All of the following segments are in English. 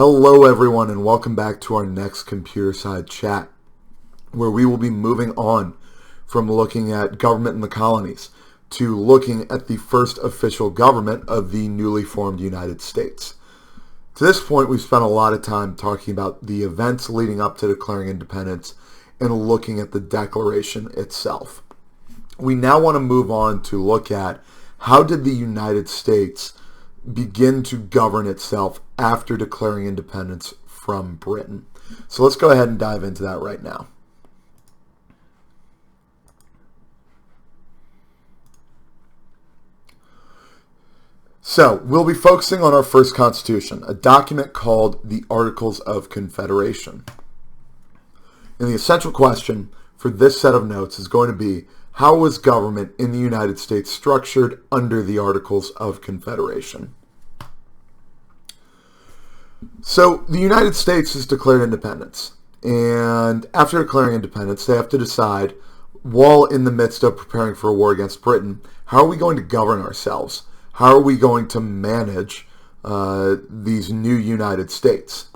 Hello everyone, and welcome back to our next computer side chat, where we will be moving on from looking at government in the colonies to looking at the first official government of the newly formed United States. To this point, we've spent a lot of time talking about the events leading up to declaring independence and looking at the Declaration itself. We now want to move on to look at how did the United States begin to govern itself after declaring independence from Britain. So let's go ahead and dive into that right now. So we'll be focusing on our first constitution, a document called the Articles of Confederation. And the essential question for this set of notes is going to be, how was government in the United States structured under the Articles of Confederation? So the United States has declared independence, and after declaring independence, they have to decide, while in the midst of preparing for a war against Britain, how are we going to govern ourselves? How are we going to manage these new United States?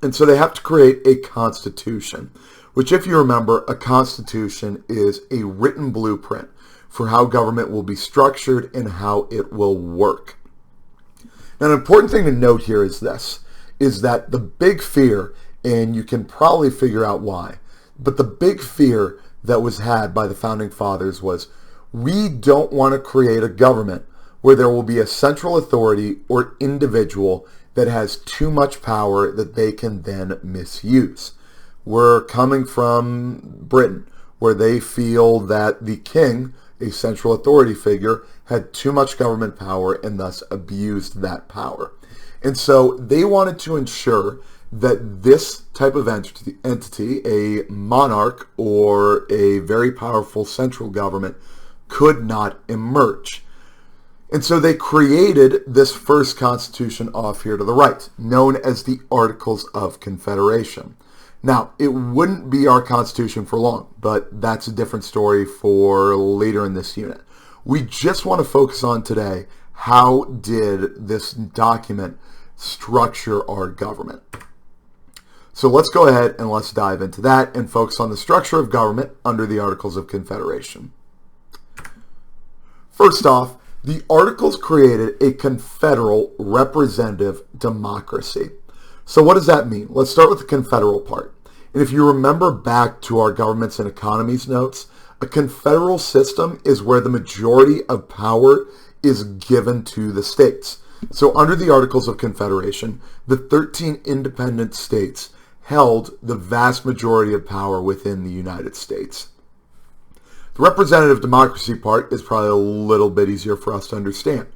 And so they have to create a constitution, which, if you remember, a constitution is a written blueprint for how government will be structured and how it will work. Now, an important thing to note here is this, is that the big fear, and you can probably figure out why, but the big fear that was had by the Founding Fathers was, we don't want to create a government where there will be a central authority or individual that has too much power that they can then misuse. We're coming from Britain, where they feel that the king, a central authority figure, had too much government power and thus abused that power. And so they wanted to ensure that this type of entity, a monarch or a very powerful central government, could not emerge. And so they created this first constitution off here to the right, known as the Articles of Confederation. Now, it wouldn't be our Constitution for long, but that's a different story for later in this unit. We just want to focus on today, how did this document structure our government? So let's go ahead and let's dive into that and focus on the structure of government under the Articles of Confederation. First off, the Articles created a confederal representative democracy. So what does that mean? Let's start with the confederal part. And if you remember back to our governments and economies notes, a confederal system is where the majority of power is given to the states. So under the Articles of Confederation, the 13 independent states held the vast majority of power within the United States. The representative democracy part is probably a little bit easier for us to understand.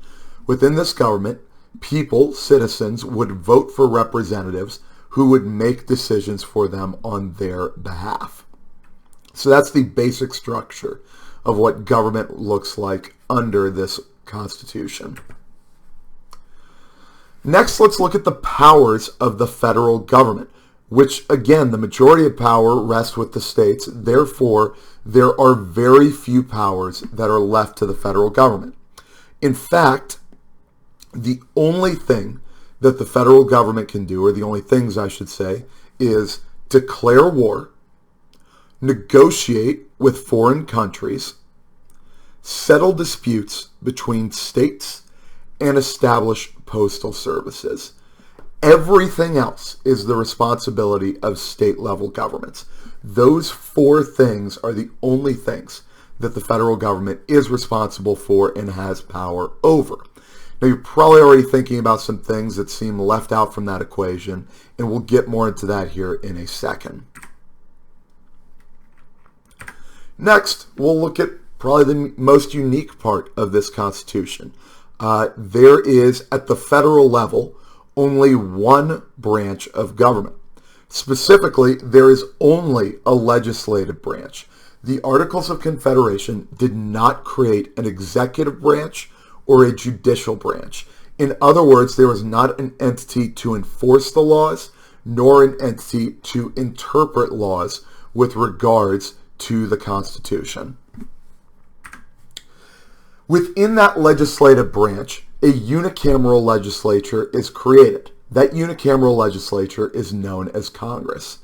Within this government, people, citizens, would vote for representatives who would make decisions for them on their behalf. So that's the basic structure of what government looks like under this Constitution. Next, let's look at the powers of the federal government, which, again, the majority of power rests with the states. Therefore, there are very few powers that are left to the federal government. In fact, the only thing that the federal government can do, or the only things I should say, is declare war, negotiate with foreign countries, settle disputes between states, and establish postal services. Everything else is the responsibility of state-level governments. Those four things are the only things that the federal government is responsible for and has power over. Now, you're probably already thinking about some things that seem left out from that equation, and we'll get more into that here in a second. Next, we'll look at probably the most unique part of this Constitution. There is, at the federal level, only one branch of government. Specifically, there is only a legislative branch. The Articles of Confederation did not create an executive branch or a judicial branch. In other words, there was not an entity to enforce the laws, nor an entity to interpret laws with regards to the Constitution. Within that legislative branch, a unicameral legislature is created. That unicameral legislature is known as Congress.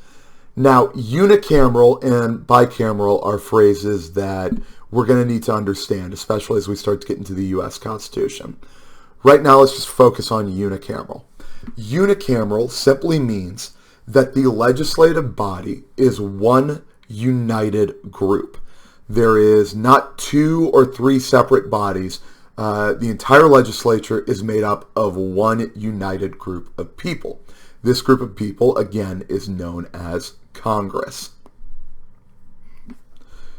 Now, unicameral and bicameral are phrases that we're going to need to understand, especially as we start to get into the U.S. Constitution. Right now, let's just focus on unicameral. Unicameral simply means that the legislative body is one united group. There is not 2 or 3 separate bodies. The entire legislature is made up of one united group of people. This group of people, again, is known as Congress.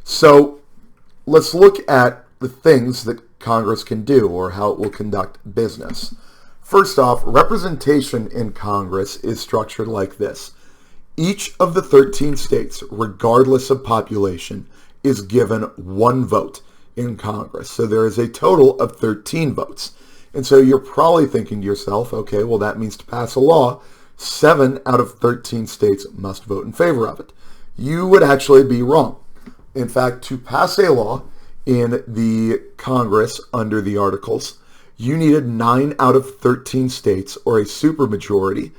So let's look at the things that Congress can do or how it will conduct business. First off, representation in Congress is structured like this. Each of the 13 states, regardless of population, is given 1 vote in Congress. So there is a total of 13 votes. And so you're probably thinking to yourself, okay, well that means to pass a law, 7 out of 13 states must vote in favor of it. You would actually be wrong. In fact, to pass a law in the Congress under the Articles, you needed 9 out of 13 states, or a supermajority,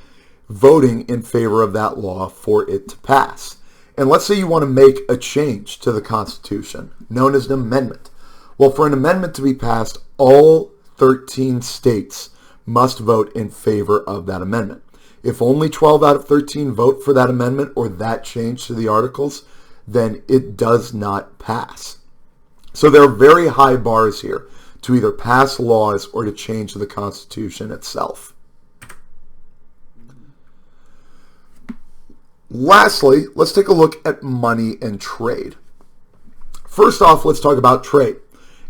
voting in favor of that law for it to pass. And let's say you want to make a change to the Constitution, known as an amendment. Well, for an amendment to be passed, all 13 states must vote in favor of that amendment. If only 12 out of 13 vote for that amendment or that change to the Articles, then it does not pass. So there are very high bars here to either pass laws or to change the Constitution itself. Lastly, let's take a look at money and trade. First off, let's talk about trade.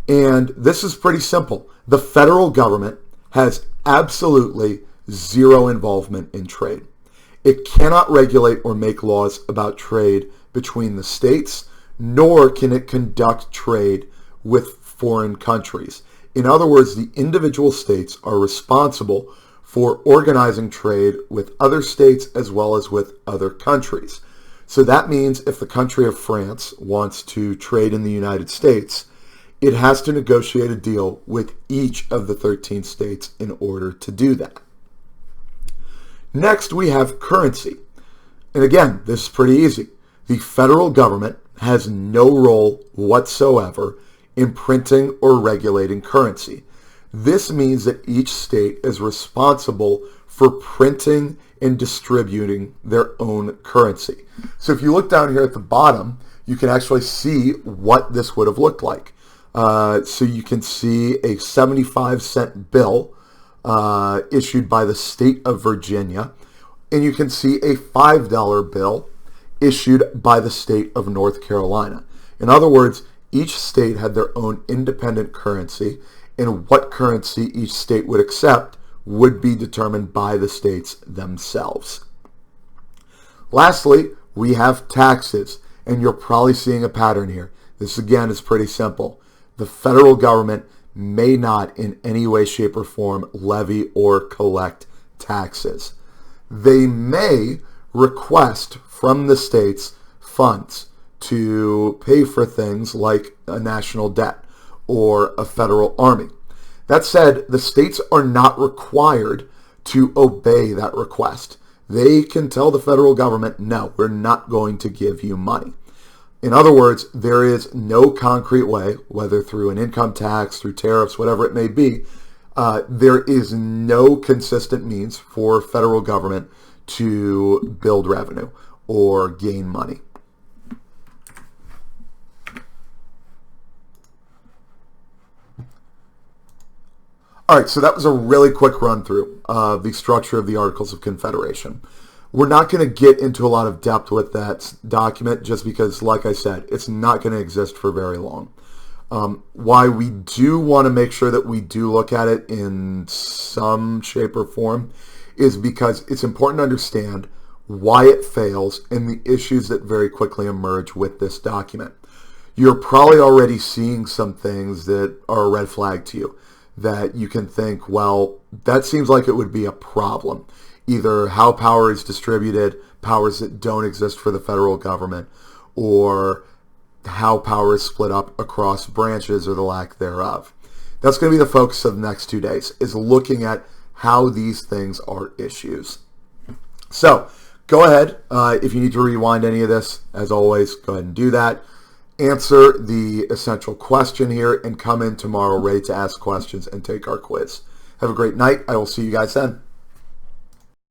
And this is pretty simple. The federal government has absolutely zero involvement in trade. It cannot regulate or make laws about trade between the states, nor can it conduct trade with foreign countries. In other words, the individual states are responsible for organizing trade with other states as well as with other countries. So that means if the country of France wants to trade in the United States, it has to negotiate a deal with each of the 13 states in order to do that. Next, we have currency. And again, this is pretty easy. The federal government has no role whatsoever in printing or regulating currency. This means that each state is responsible for printing and distributing their own currency. So if you look down here at the bottom, you can actually see what this would have looked like. So you can see a 75-cent bill issued by the state of Virginia, and you can see a $5 bill issued by the state of North Carolina. In other words, each state had their own independent currency, and what currency each state would accept would be determined by the states themselves. Lastly, we have taxes, and you're probably seeing a pattern here. This again is pretty simple. The federal government may not in any way, shape, or form levy or collect taxes. They may request from the states funds to pay for things like a national debt or a federal army. That said, the states are not required to obey that request. They can tell the federal government, no, we're not going to give you money. In other words, there is no concrete way, whether through an income tax, through tariffs, whatever it may be, there is no consistent means for federal government to build revenue or gain money. All right, so that was a really quick run through of the structure of the Articles of Confederation. We're not going to get into a lot of depth with that document just because, like I said, it's not going to exist for very long. Why we do want to make sure that we do look at it in some shape or form is because it's important to understand why it fails and the issues that very quickly emerge with this document. You're probably already seeing some things that are a red flag to you, that you can think, well, that seems like it would be a problem. Either how power is distributed, powers that don't exist for the federal government, or how power is split up across branches or the lack thereof. That's going to be the focus of the next 2 days, is looking at how these things are issues. So go ahead. If you need to rewind any of this, as always, go ahead and do that. Answer the essential question here and come in tomorrow ready to ask questions and take our quiz. Have a great night. I will see you guys then.